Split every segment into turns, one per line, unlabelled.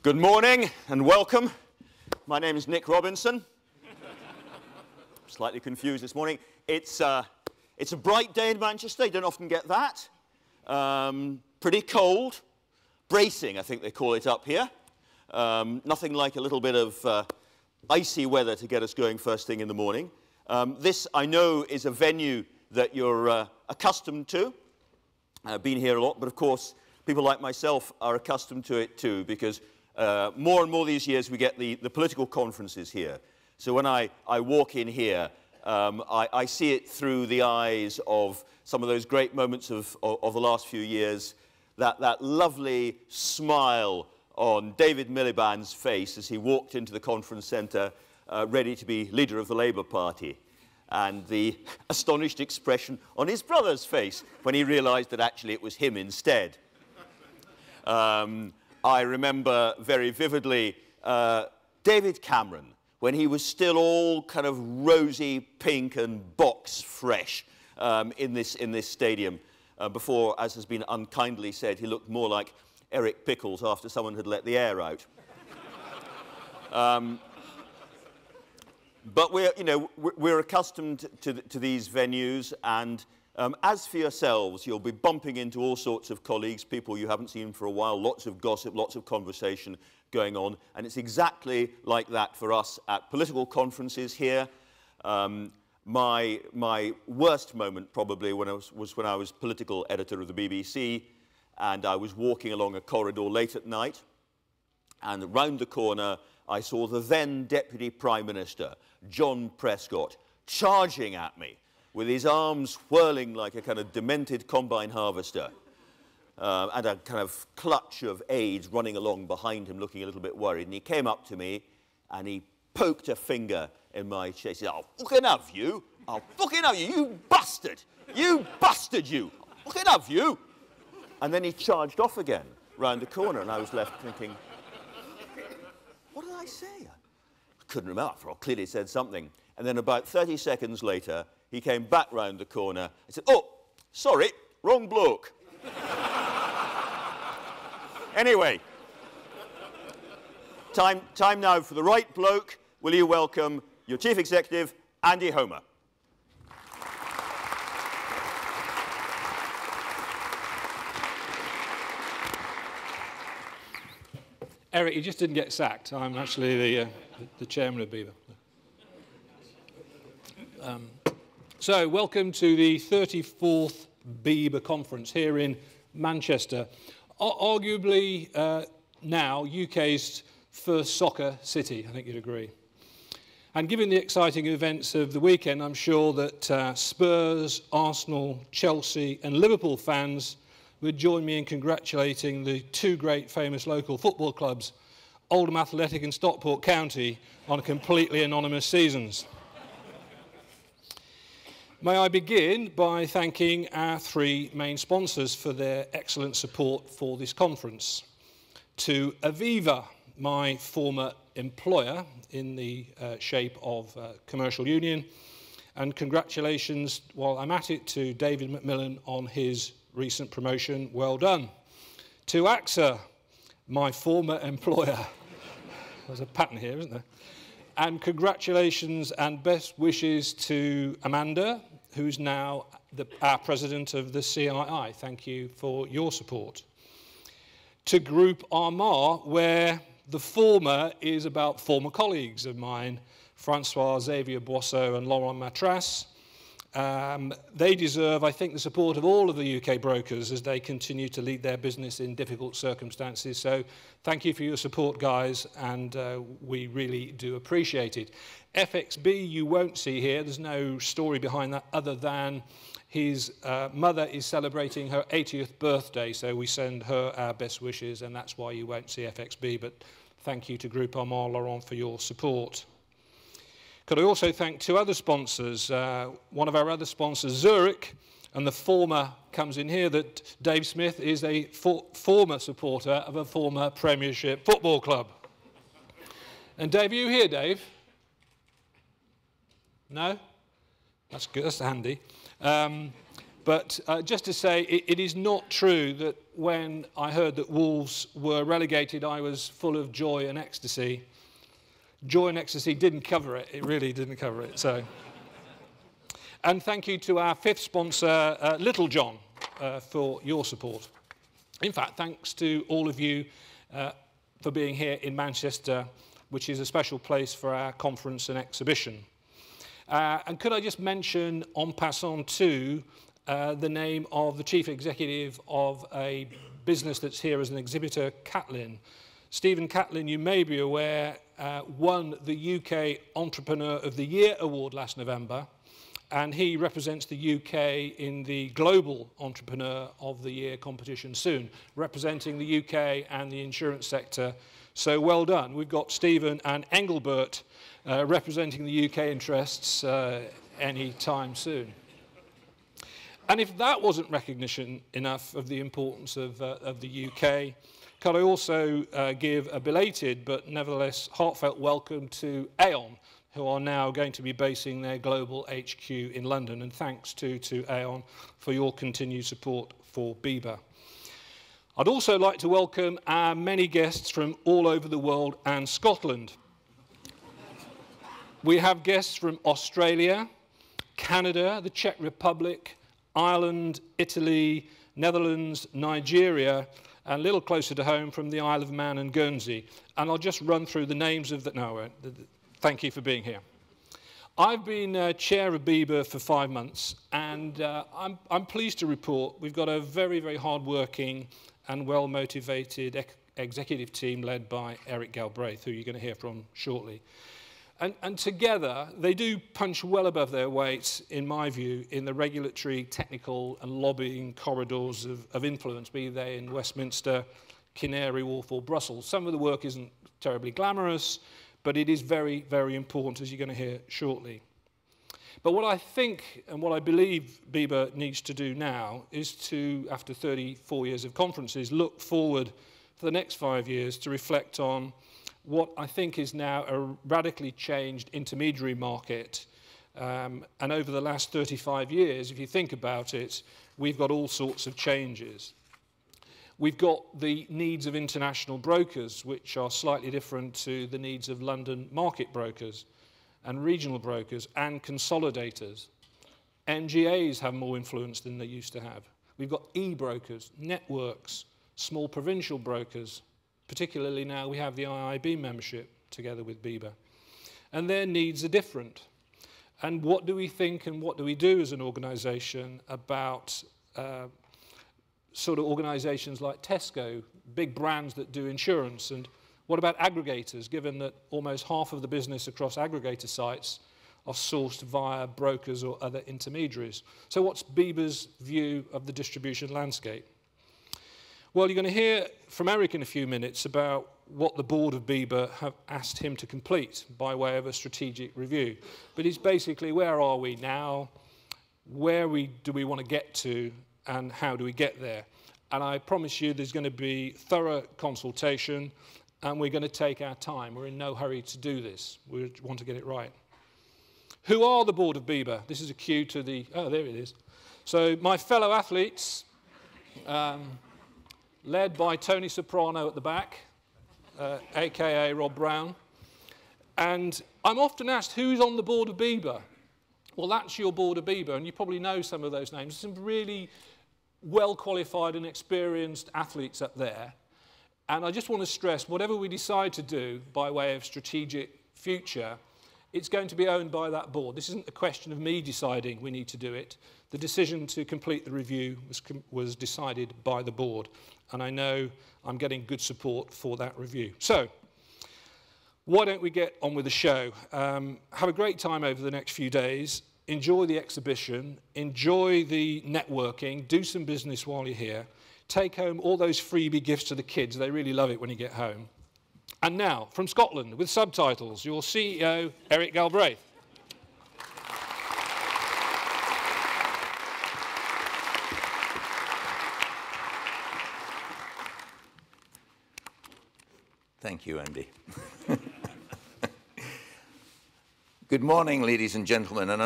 Good morning and welcome. My name is Nick Robinson. Slightly confused this morning. It's a bright day in Manchester. You don't often get that. Pretty cold. Bracing, I think they call it up here. Nothing like a little bit of icy weather to get us going first thing in the morning. This, I know, is a venue that you're accustomed to. I've been here a lot, but of course, people like myself are accustomed to it too, because more and more these years we get the political conferences here. So when I walk in here, I see it through the eyes of some of those great moments of the last few years, that lovely smile on David Miliband's face as he walked into the conference centre ready to be leader of the Labour Party, and the astonished expression on his brother's face when he realised that actually it was him instead. I remember very vividly David Cameron, when he was still all kind of rosy pink and box fresh in this stadium, before, as has been unkindly said, he looked more like Eric Pickles after someone had let the air out. But we're accustomed to these venues, and as for yourselves, you'll be bumping into all sorts of colleagues, people you haven't seen for a while, lots of gossip, lots of conversation going on, and it's exactly like that for us at political conferences here. My worst moment probably was when I was political editor of the BBC, and I was walking along a corridor late at night, and round the corner I saw the then Deputy Prime Minister, John Prescott, charging at me, with his arms whirling like a kind of demented combine harvester, and a kind of clutch of aides running along behind him, looking a little bit worried. And he came up to me, and he poked a finger in my chest. He said, "I'll fucking have you. I'll fucking have you, you bastard. You bastard, you. I'll fucking have you." And then he charged off again, round the corner, and I was left thinking, what did I say? I couldn't remember, for I clearly said something. And then about 30 seconds later, he came back round the corner and said, "Oh, sorry, wrong bloke." Anyway, time now for the right bloke. Will you welcome your Chief Executive, Andy Homer.
Eric, you just didn't get sacked. I'm actually the chairman of BIBA. So, welcome to the 34th BIBA conference here in Manchester. Arguably now UK's first soccer city, I think you'd agree. And given the exciting events of the weekend, I'm sure that Spurs, Arsenal, Chelsea and Liverpool fans would join me in congratulating the two great famous local football clubs, Oldham Athletic and Stockport County, on completely anonymous seasons. May I begin by thanking our three main sponsors for their excellent support for this conference. To Aviva, my former employer in the shape of commercial union, and congratulations, while I'm at it, to David Macmillan on his recent promotion. Well done. To AXA, my former employer. There's a pattern here, isn't there? And congratulations and best wishes to Amanda, who's now our president of the CII. Thank you for your support. To Group Armagh, where the former is about former colleagues of mine, Francois Xavier Boisseau and Laurent Matras, They deserve, I think, the support of all of the UK brokers as they continue to lead their business in difficult circumstances. So thank you for your support, guys, and we really do appreciate it. FXB you won't see here. There's no story behind that other than his mother is celebrating her 80th birthday, so we send her our best wishes, and that's why you won't see FXB. But thank you to Groupama Laurent for your support. Could I also thank two other sponsors, one of our other sponsors, Zurich, and the former comes in here that Dave Smith is a former supporter of a former Premiership football club. And Dave, are you here, Dave? No? That's good, that's handy. But just to say, it is not true that when I heard that Wolves were relegated, I was full of joy and ecstasy. Joy and ecstasy didn't cover it. It really didn't cover it. So, and thank you to our fifth sponsor, Little John, for your support. In fact, thanks to all of you for being here in Manchester, which is a special place for our conference and exhibition. And could I just mention, en passant too, the name of the chief executive of a business that's here as an exhibitor, Catlin. Stephen Catlin, you may be aware, won the UK Entrepreneur of the Year award last November, and he represents the UK in the Global Entrepreneur of the Year competition soon, representing the UK and the insurance sector. So well done. We've got Stephen and Engelbert representing the UK interests any time soon. And if that wasn't recognition enough of the importance of the UK, could I also give a belated but nevertheless heartfelt welcome to Aon, who are now going to be basing their global HQ in London. And thanks to Aon for your continued support for BIBA. I'd also like to welcome our many guests from all over the world and Scotland. We have guests from Australia, Canada, the Czech Republic, Ireland, Italy, Netherlands, Nigeria, and a little closer to home from the Isle of Man and Guernsey. And I'll just run through the names of the... No, I won't. Thank you for being here. I've been chair of BIBA for 5 months, and I'm pleased to report we've got a very, very hard-working and well-motivated executive team led by Eric Galbraith, who you're going to hear from shortly. And together, they do punch well above their weight, in my view, in the regulatory, technical and lobbying corridors of influence, be they in Westminster, Canary Wharf or Brussels. Some of the work isn't terribly glamorous, but it is very, very important, as you're going to hear shortly. But what I think and what I believe BIBA needs to do now is to, after 34 years of conferences, look forward for the next 5 years to reflect on what I think is now a radically changed intermediary market. And over the last 35 years, if you think about it, we've got all sorts of changes. We've got the needs of international brokers, which are slightly different to the needs of London market brokers and regional brokers and consolidators. NGAs have more influence than they used to have. We've got e-brokers, networks, small provincial brokers. Particularly now we have the IIB membership together with BIBA. And their needs are different. And what do we think and what do we do as an organisation about sort of organisations like Tesco, big brands that do insurance? And what about aggregators, given that almost half of the business across aggregator sites are sourced via brokers or other intermediaries? So what's BIBA's view of the distribution landscape? Well, you're going to hear from Eric in a few minutes about what the board of BIBA have asked him to complete by way of a strategic review. But it's basically, where are we now? Where do we want to get to? And how do we get there? And I promise you there's going to be thorough consultation, and we're going to take our time. We're in no hurry to do this. We want to get it right. Who are the board of BIBA? This is a cue to the... Oh, there it is. So my fellow athletes... led by Tony Soprano at the back, a.k.a. Rob Brown. And I'm often asked, who's on the board of BIBA? Well, that's your board of BIBA, and you probably know some of those names. Some really well-qualified and experienced athletes up there. And I just want to stress, whatever we decide to do by way of strategic future, it's going to be owned by that board. This isn't a question of me deciding we need to do it. The decision to complete the review was decided by the board, and I know I'm getting good support for that review. So, why don't we get on with the show? Have a great time over the next few days. Enjoy the exhibition. Enjoy the networking. Do some business while you're here. Take home all those freebie gifts to the kids. They really love it when you get home. And now, from Scotland, with subtitles, your CEO, Eric Galbraith.
Thank you, Andy. Good morning, ladies and gentlemen, and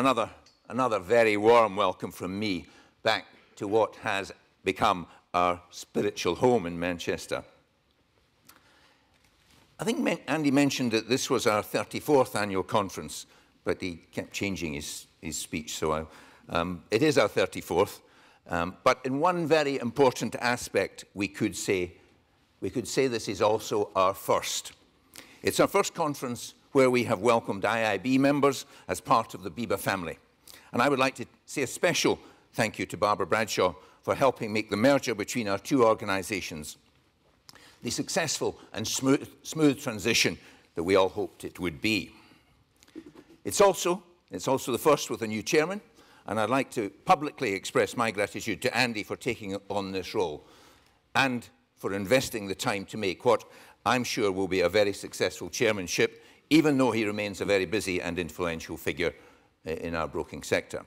another very warm welcome from me back to what has become our spiritual home in Manchester. I think Andy mentioned that this was our 34th annual conference, but he kept changing his speech, so it is our 34th. But in one very important aspect, we could say this is also our first. It's our first conference where we have welcomed IIB members as part of the BIBA family. And I would like to say a special thank you to Barbara Bradshaw for helping make the merger between our two organisations the successful and smooth transition that we all hoped it would be. It's also the first with a new chairman, and I'd like to publicly express my gratitude to Andy for taking on this role and for investing the time to make what I'm sure will be a very successful chairmanship, even though he remains a very busy and influential figure in our broking sector.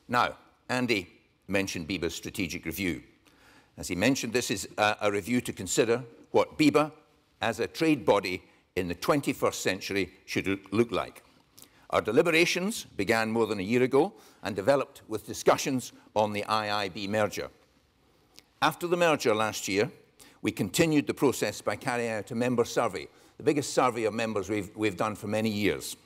Now, Andy mentioned BIBA's strategic review. As he mentioned, this is a review to consider what BIBA, as a trade body in the 21st century, should look like. Our deliberations began more than a year ago and developed with discussions on the IIB merger. After the merger last year, we continued the process by carrying out a member survey, the biggest survey of members we've done for many years.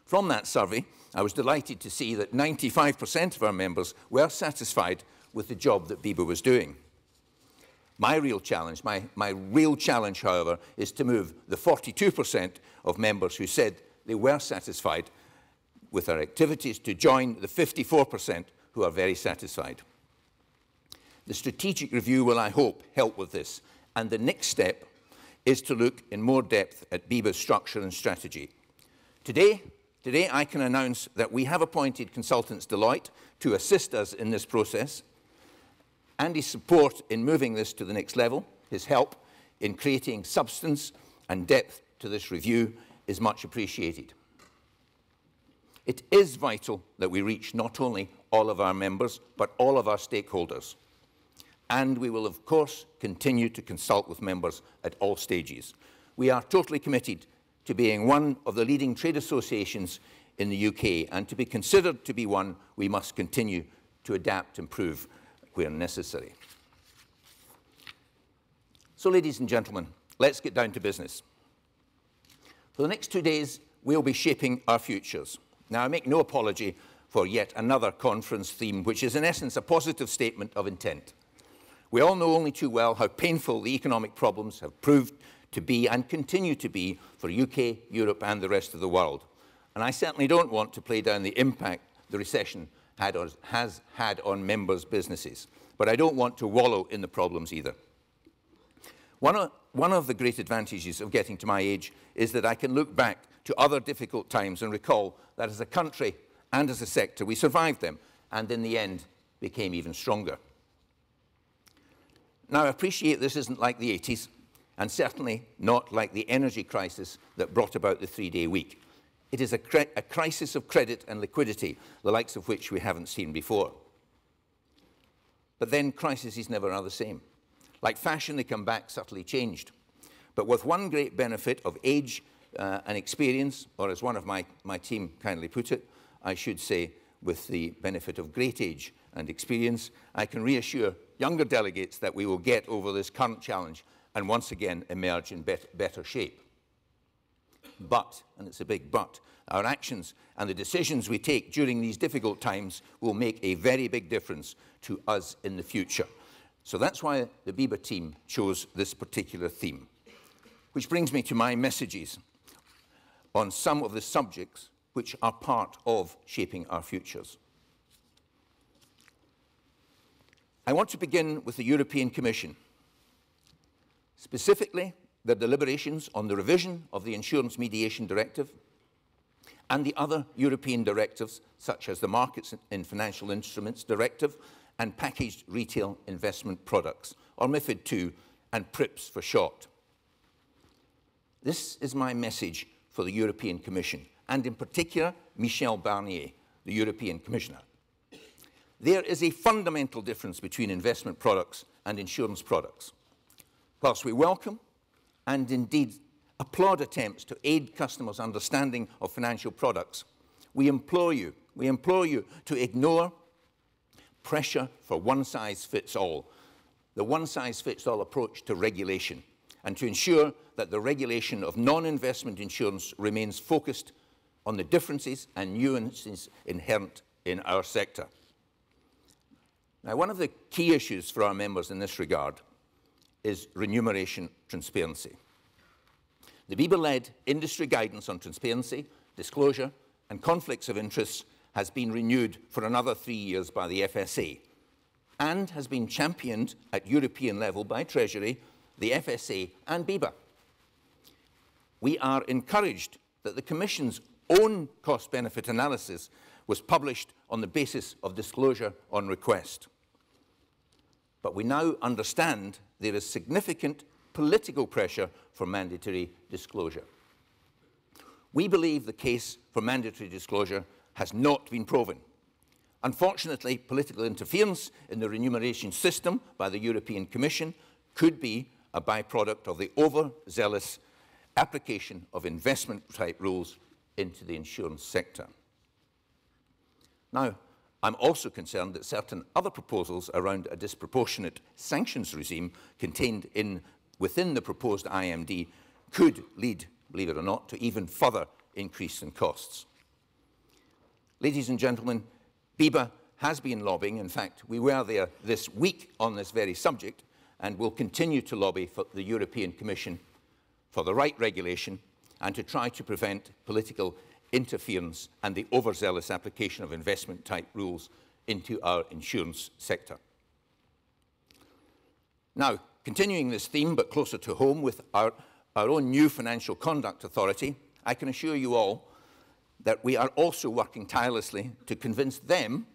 From that survey, I was delighted to see that 95% of our members were satisfied with the job that BIBA was doing. My real challenge, however, is to move the 42% of members who said they were satisfied with our activities to join the 54% who are very satisfied. The strategic review will, I hope, help with this, and the next step is to look in more depth at BIBA's structure and strategy. Today I can announce that we have appointed consultants Deloitte to assist us in this process. Andy's support in moving this to the next level, his help in creating substance and depth to this review is much appreciated. It is vital that we reach not only all of our members, but all of our stakeholders. And we will, of course, continue to consult with members at all stages. We are totally committed to being one of the leading trade associations in the UK, and to be considered to be one, we must continue to adapt and improve where necessary. So, ladies and gentlemen, let's get down to business. For the next 2 days, we'll be shaping our futures. Now, I make no apology for yet another conference theme, which is in essence a positive statement of intent. We all know only too well how painful the economic problems have proved to be and continue to be for UK, Europe and the rest of the world. And I certainly don't want to play down the impact the recession has had on members' businesses. But I don't want to wallow in the problems either. One of the great advantages of getting to my age is that I can look back to other difficult times and recall that as a country and as a sector we survived them and in the end became even stronger. Now, I appreciate this isn't like the 80s, and certainly not like the energy crisis that brought about the 3-day week. It is a crisis of credit and liquidity, the likes of which we haven't seen before. But then crises never are the same. Like fashion, they come back subtly changed. But with one great benefit of age and experience, or as one of my team kindly put it, I should say, with the benefit of great age and experience, I can reassure younger delegates that we will get over this current challenge and once again emerge in better shape. But, and it's a big but, our actions and the decisions we take during these difficult times will make a very big difference to us in the future. So that's why the BIBA team chose this particular theme. Which brings me to my messages. on some of the subjects which are part of shaping our futures. I want to begin with the European Commission, specifically the deliberations on the revision of the Insurance Mediation Directive and the other European directives, such as the Markets in Financial Instruments Directive and Packaged Retail Investment Products, or MiFID II, and PRIPS for short. This is my message for the European Commission, and in particular, Michel Barnier, the European Commissioner. There is a fundamental difference between investment products and insurance products. Whilst we welcome and indeed applaud attempts to aid customers' understanding of financial products, we implore you to ignore pressure for one-size-fits-all, the one-size-fits-all approach to regulation, and to ensure that the regulation of non-investment insurance remains focused on the differences and nuances inherent in our sector. Now, one of the key issues for our members in this regard is remuneration transparency. The BIBA-led industry guidance on transparency, disclosure, and conflicts of interest has been renewed for another 3 years by the FSA and has been championed at European level by Treasury, the FSA, and BIBA. We are encouraged that the Commission's own cost-benefit analysis was published on the basis of disclosure on request. But we now understand there is significant political pressure for mandatory disclosure. We believe the case for mandatory disclosure has not been proven. Unfortunately, political interference in the remuneration system by the European Commission could be a byproduct of the overzealous application of investment-type rules into the insurance sector. Now, I'm also concerned that certain other proposals around a disproportionate sanctions regime contained within the proposed IMD could lead, believe it or not, to even further increase in costs. Ladies and gentlemen, BIBA has been lobbying. In fact, we were there this week on this very subject and will continue to lobby for the European Commission for the right regulation and to try to prevent political interference and the overzealous application of investment-type rules into our insurance sector. Now, continuing this theme, but closer to home, with our own new Financial Conduct Authority, I can assure you all that we are also working tirelessly to convince them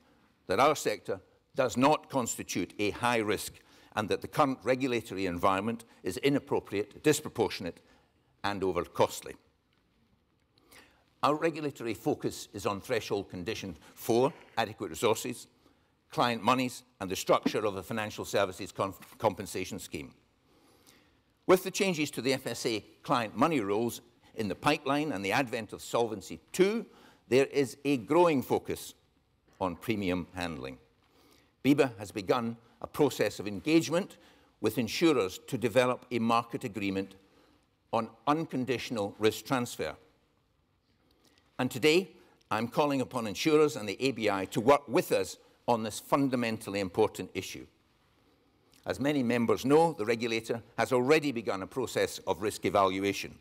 that our sector does not constitute a high risk and that the current regulatory environment is inappropriate, disproportionate, and over-costly. Our regulatory focus is on threshold condition 4, adequate resources, client monies, and the structure of the financial services compensation scheme. With the changes to the FSA client money rules in the pipeline and the advent of Solvency II, there is a growing focus on premium handling. BIBA has begun a process of engagement with insurers to develop a market agreement on unconditional risk transfer. And today, I'm calling upon insurers and the ABI to work with us on this fundamentally important issue. As many members know, the regulator has already begun a process of risk evaluation.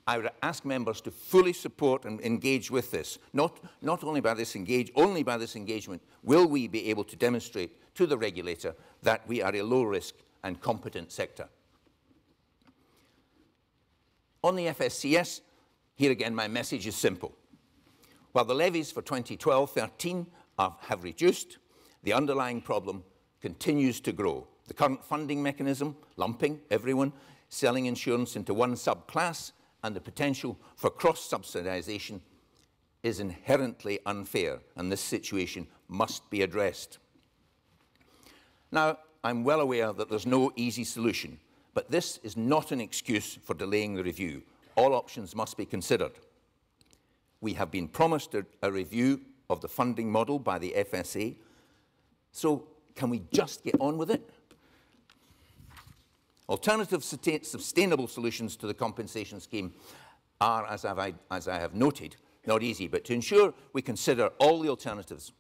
I would ask members to fully support and engage with this. Not only by this engagement will we be able to demonstrate to the regulator that we are a low-risk and competent sector. On the FSCS, here again my message is simple. While the levies for 2012-13 have reduced, the underlying problem continues to grow. The current funding mechanism, lumping everyone, selling insurance into one subclass, and the potential for cross-subsidization is inherently unfair, and this situation must be addressed. Now, I'm well aware that there's no easy solution, but this is not an excuse for delaying the review. All options must be considered. We have been promised a review of the funding model by the FSA, so can we just get on with it? Alternative sustainable solutions to the compensation scheme are, as I have noted, not easy, but to ensure we consider all the alternatives,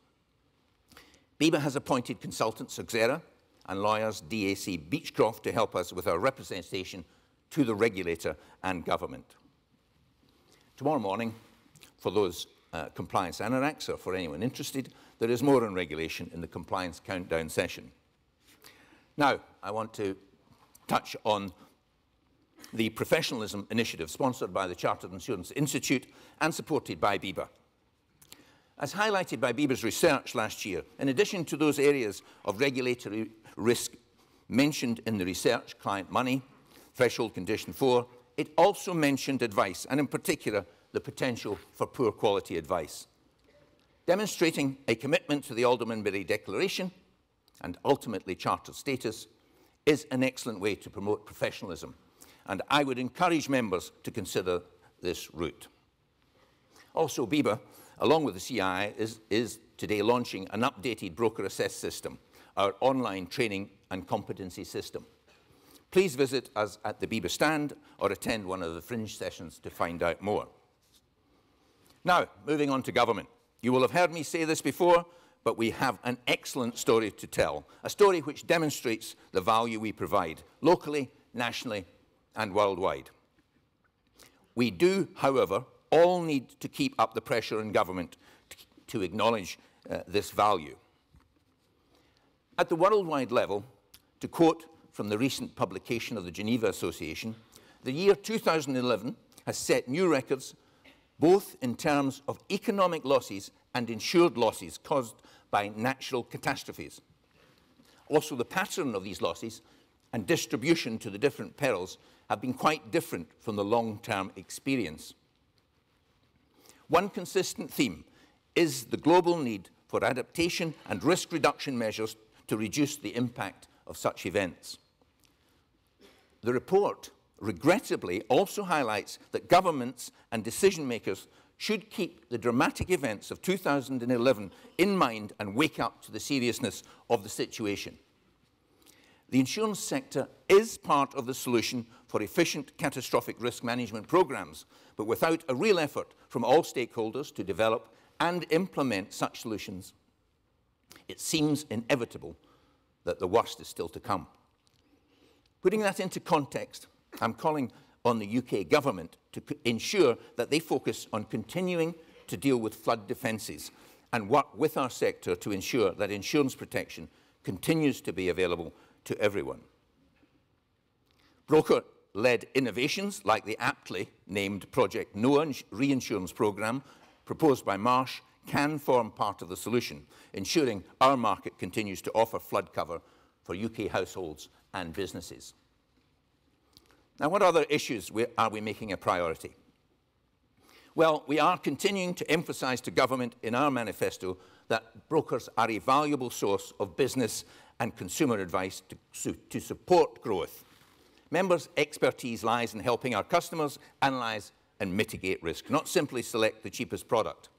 BIBA has appointed consultants, Xera, and lawyers, DAC Beechcroft, to help us with our representation to the regulator and government. Tomorrow morning, for those compliance anoraks, or for anyone interested, there is more on regulation in the compliance countdown session. Now, I want to touch on the professionalism initiative sponsored by the Chartered Insurance Institute and supported by BIBA. As highlighted by BIBA's research last year, in addition to those areas of regulatory risk mentioned in the research, client money, threshold condition 4, it also mentioned advice, and in particular, the potential for poor quality advice. Demonstrating a commitment to the Aldermanbury Declaration and ultimately Charter status is an excellent way to promote professionalism, and I would encourage members to consider this route. Also, BIBA, along with the CII, is today launching an updated broker assess system, our online training and competency system. Please visit us at the BIBA stand or attend one of the fringe sessions to find out more. Now, moving on to government. You will have heard me say this before, but we have an excellent story to tell, a story which demonstrates the value we provide, locally, nationally, and worldwide. We do, however, all need to keep up the pressure on government to acknowledge this value. At the worldwide level, to quote from the recent publication of the Geneva Association, the year 2011 has set new records both in terms of economic losses and insured losses caused by natural catastrophes. Also, the pattern of these losses and distribution to the different perils have been quite different from the long-term experience. One consistent theme is the global need for adaptation and risk reduction measures to reduce the impact of such events. The report, regrettably, also highlights that governments and decision makers should keep the dramatic events of 2011 in mind and wake up to the seriousness of the situation. The insurance sector is part of the solution for efficient catastrophic risk management programs, but without a real effort from all stakeholders to develop and implement such solutions, it seems inevitable that the worst is still to come. Putting that into context, I'm calling on the UK government to ensure that they focus on continuing to deal with flood defences and work with our sector to ensure that insurance protection continues to be available to everyone. Broker-led innovations like the aptly named Project Noah reinsurance programme proposed by Marsh can form part of the solution, ensuring our market continues to offer flood cover for UK households and businesses. Now, what other issues are we making a priority? Well, we are continuing to emphasise to government in our manifesto that brokers are a valuable source of business and consumer advice to support growth. Members' expertise lies in helping our customers analyse and mitigate risk, not simply select the cheapest product.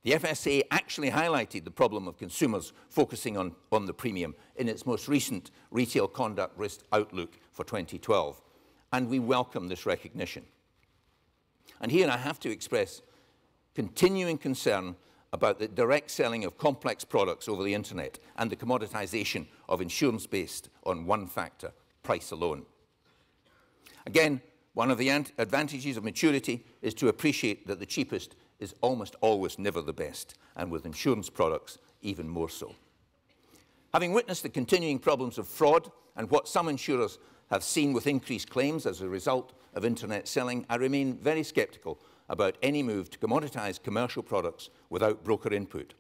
The FSA actually highlighted the problem of consumers focusing on the premium in its most recent Retail Conduct Risk Outlook for 2012, and we welcome this recognition. And here I have to express continuing concern about the direct selling of complex products over the internet and the commoditisation of insurance based on one factor, price alone. Again, one of the advantages of maturity is to appreciate that the cheapest is almost always never the best, and with insurance products, even more so. Having witnessed the continuing problems of fraud and what some insurers have seen with increased claims as a result of internet selling, I remain very sceptical about any move to commoditise commercial products without broker input.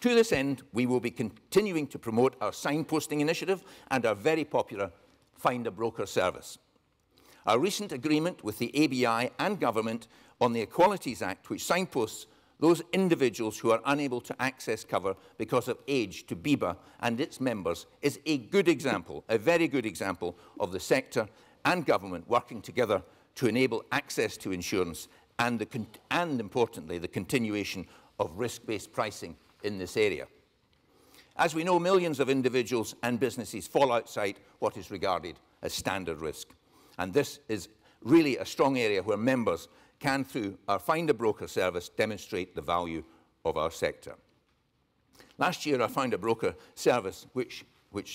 To this end, we will be continuing to promote our signposting initiative and our very popular Find a Broker service. Our recent agreement with the ABI and government on the Equalities Act, which signposts those individuals who are unable to access cover because of age to BIBA and its members, is a good example, a very good example of the sector and government working together to enable access to insurance and importantly, the continuation of risk-based pricing in this area. As we know, millions of individuals and businesses fall outside what is regarded as standard risk. And this is really a strong area where members can, through our Find a Broker service, demonstrate the value of our sector. Last year, our Find a Broker service, which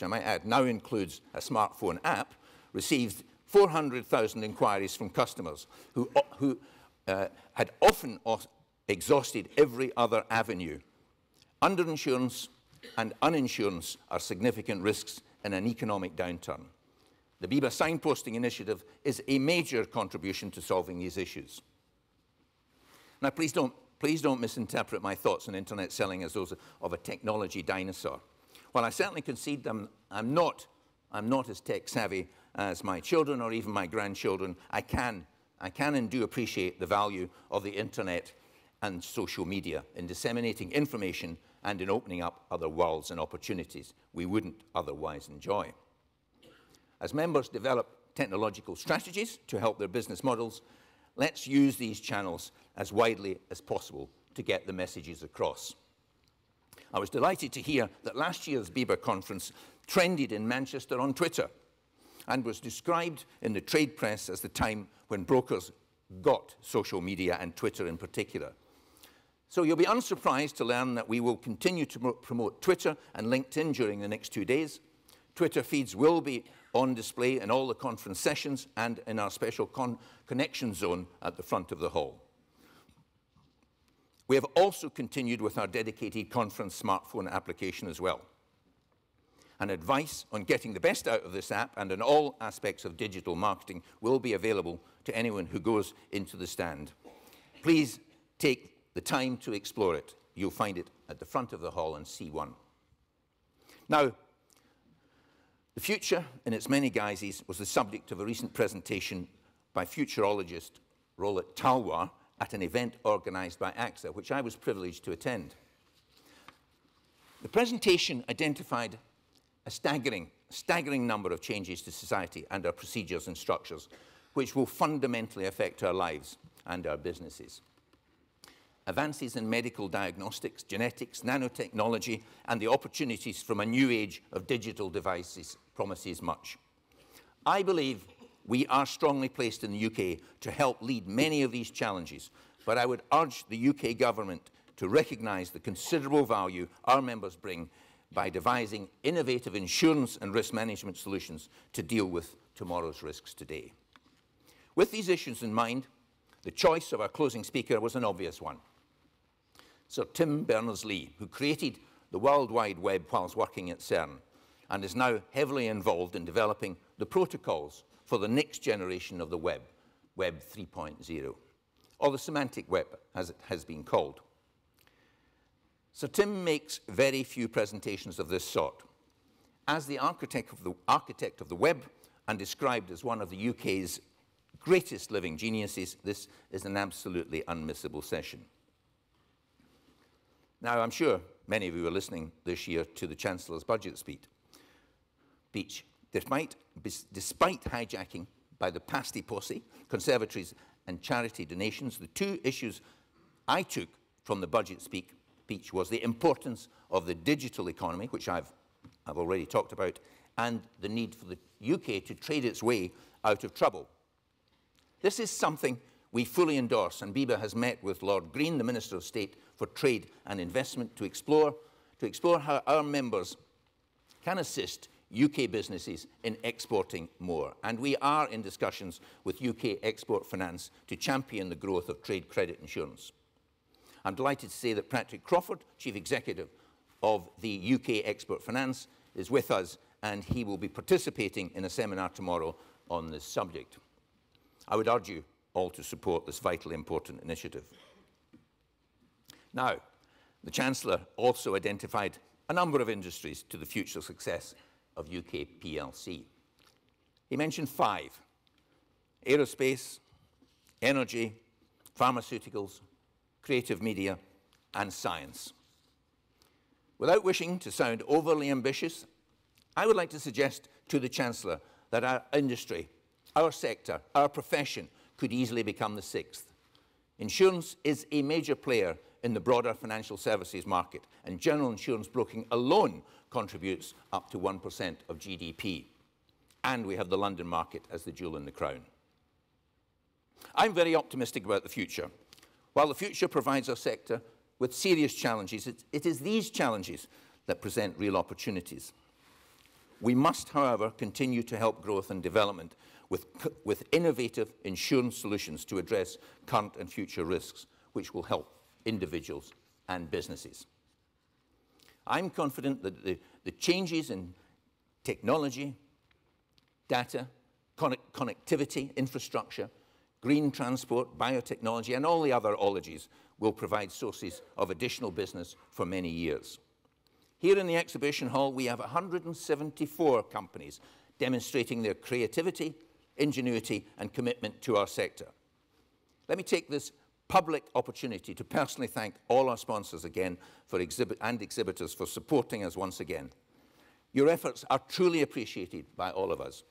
I might add now includes a smartphone app, received 400,000 inquiries from customers who had often exhausted every other avenue. Underinsurance and uninsurance are significant risks in an economic downturn. The BIBA signposting initiative is a major contribution to solving these issues. Now, please don't misinterpret my thoughts on internet selling as those of a technology dinosaur. While I certainly concede them, I'm not as tech savvy as my children or even my grandchildren. I can and do appreciate the value of the internet and social media in disseminating information and in opening up other worlds and opportunities we wouldn't otherwise enjoy. As members develop technological strategies to help their business models, let's use these channels as widely as possible to get the messages across. I was delighted to hear that last year's BIBA conference trended in Manchester on Twitter and was described in the trade press as the time when brokers got social media and Twitter in particular. So you'll be unsurprised to learn that we will continue to promote Twitter and LinkedIn during the next 2 days. Twitter feeds will be on display in all the conference sessions and in our special connection zone at the front of the hall. We have also continued with our dedicated conference smartphone application as well. And advice on getting the best out of this app and on all aspects of digital marketing will be available to anyone who goes into the stand. Please take the time to explore it. You'll find it at the front of the hall in C1. Now, the future in its many guises was the subject of a recent presentation by futurologist Rohit Talwar at an event organised by AXA, which I was privileged to attend. The presentation identified a staggering number of changes to society and our procedures and structures, which will fundamentally affect our lives and our businesses. Advances in medical diagnostics, genetics, nanotechnology, and the opportunities from a new age of digital devices promises much. I believe we are strongly placed in the UK to help lead many of these challenges, but I would urge the UK government to recognise the considerable value our members bring by devising innovative insurance and risk management solutions to deal with tomorrow's risks today. With these issues in mind, the choice of our closing speaker was an obvious one. Sir Tim Berners-Lee, who created the World Wide Web whilst working at CERN and is now heavily involved in developing the protocols for the next generation of the web, Web 3.0, or the semantic web, as it has been called. Sir Tim makes very few presentations of this sort. As the architect of the web and described as one of the UK's greatest living geniuses, this is an absolutely unmissable session. Now, I'm sure many of you are listening this year to the Chancellor's budget speech. Despite hijacking by the pasty posse, conservatories and charity donations, the two issues I took from the budget speech was the importance of the digital economy, which I've already talked about, and the need for the UK to trade its way out of trouble. This is something we fully endorse, and BIBA has met with Lord Green, the Minister of State for Trade and Investment, to explore how our members can assist UK businesses in exporting more. And we are in discussions with UK Export Finance to champion the growth of trade credit insurance. I'm delighted to say that Patrick Crawford, Chief Executive of the UK Export Finance, is with us, and he will be participating in a seminar tomorrow on this subject. I would urge you all to support this vitally important initiative. Now, the Chancellor also identified a number of industries to the future success of UK PLC. He mentioned 5: aerospace, energy, pharmaceuticals, creative media, and science. Without wishing to sound overly ambitious, I would like to suggest to the Chancellor that our industry, our sector, our profession could easily become the 6th. Insurance is a major player in the broader financial services market, and general insurance broking alone contributes up to 1% of GDP. And we have the London market as the jewel in the crown. I'm very optimistic about the future. While the future provides our sector with serious challenges, it is these challenges that present real opportunities. We must, however, continue to help growth and development with innovative insurance solutions to address current and future risks, which will help individuals and businesses. I'm confident that the changes in technology, data, connectivity, infrastructure, green transport, biotechnology, and all the other ologies will provide sources of additional business for many years. Here in the exhibition hall, we have 174 companies demonstrating their creativity, ingenuity, and commitment to our sector. Let me take this public opportunity to personally thank all our sponsors again and exhibitors for supporting us once again. Your efforts are truly appreciated by all of us.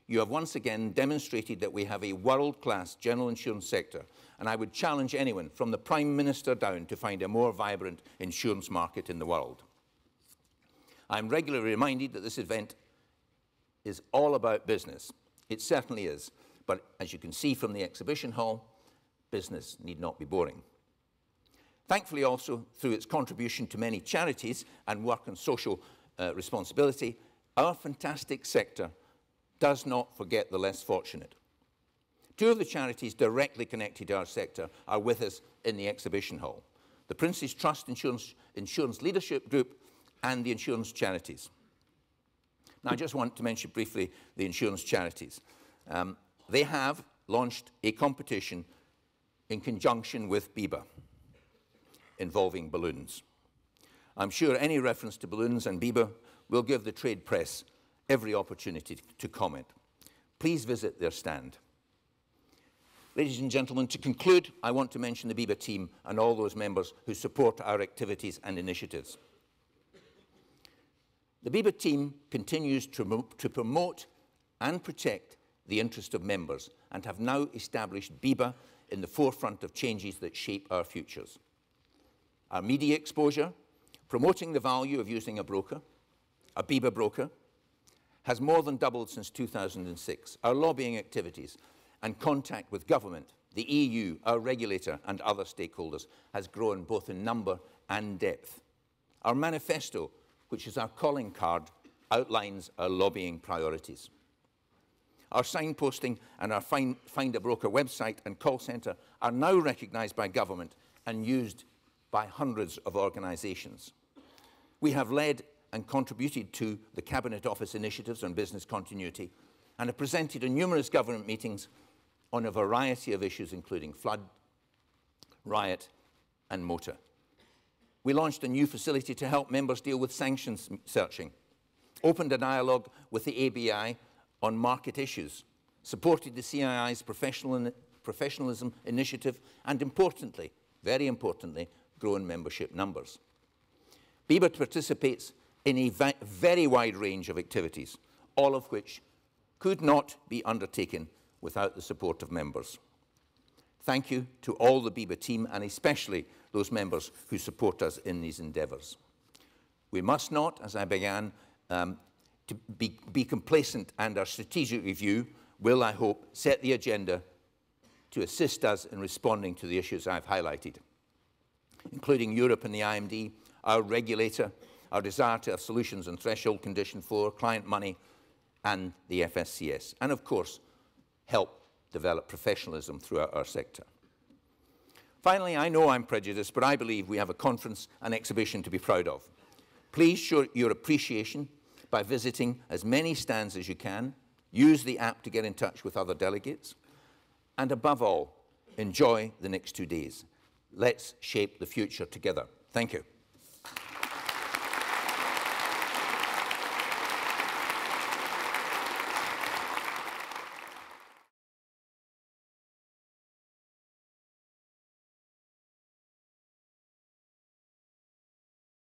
You have once again demonstrated that we have a world-class general insurance sector, and I would challenge anyone from the Prime Minister down to find a more vibrant insurance market in the world. I'm regularly reminded that this event is all about business. It certainly is, but as you can see from the exhibition hall, business need not be boring. Thankfully also, through its contribution to many charities and work on social responsibility, our fantastic sector does not forget the less fortunate. Two of the charities directly connected to our sector are with us in the exhibition hall: the Prince's Trust Insurance Leadership Group and the insurance charities. Now, I just want to mention briefly the insurance charities. They have launched a competition in conjunction with BIBA involving balloons. I'm sure any reference to balloons and BIBA will give the trade press every opportunity to comment. Please visit their stand. Ladies and gentlemen, to conclude, I want to mention the BIBA team and all those members who support our activities and initiatives. The BIBA team continues to promote and protect the interest of members and have now established BIBA in the forefront of changes that shape our futures. Our media exposure, promoting the value of using a broker, a BIBA broker, has more than doubled since 2006. Our lobbying activities and contact with government, the EU, our regulator and other stakeholders has grown both in number and depth. Our manifesto, which is our calling card, outlines our lobbying priorities. Our signposting and our Find a Broker website and call centre are now recognised by government and used by hundreds of organisations. We have led and contributed to the Cabinet Office initiatives on business continuity and have presented in numerous government meetings on a variety of issues including flood, riot and motor. We launched a new facility to help members deal with sanctions searching, opened a dialogue with the ABI on market issues, supported the CII's professionalism initiative, and importantly, very importantly, grown membership numbers. BIBA participates in a very wide range of activities, all of which could not be undertaken without the support of members. Thank you to all the BIBA team, and especially those members who support us in these endeavours. We must not, as I began, to be complacent, and our strategic review will, I hope, set the agenda to assist us in responding to the issues I've highlighted, including Europe and the IMD, our regulator, our desire to have solutions on threshold condition 4, client money, and the FSCS, and of course, help develop professionalism throughout our sector. Finally, I know I'm prejudiced, but I believe we have a conference and exhibition to be proud of. Please show your appreciation by visiting as many stands as you can, use the app to get in touch with other delegates, and above all, enjoy the next 2 days. Let's shape the future together. Thank you.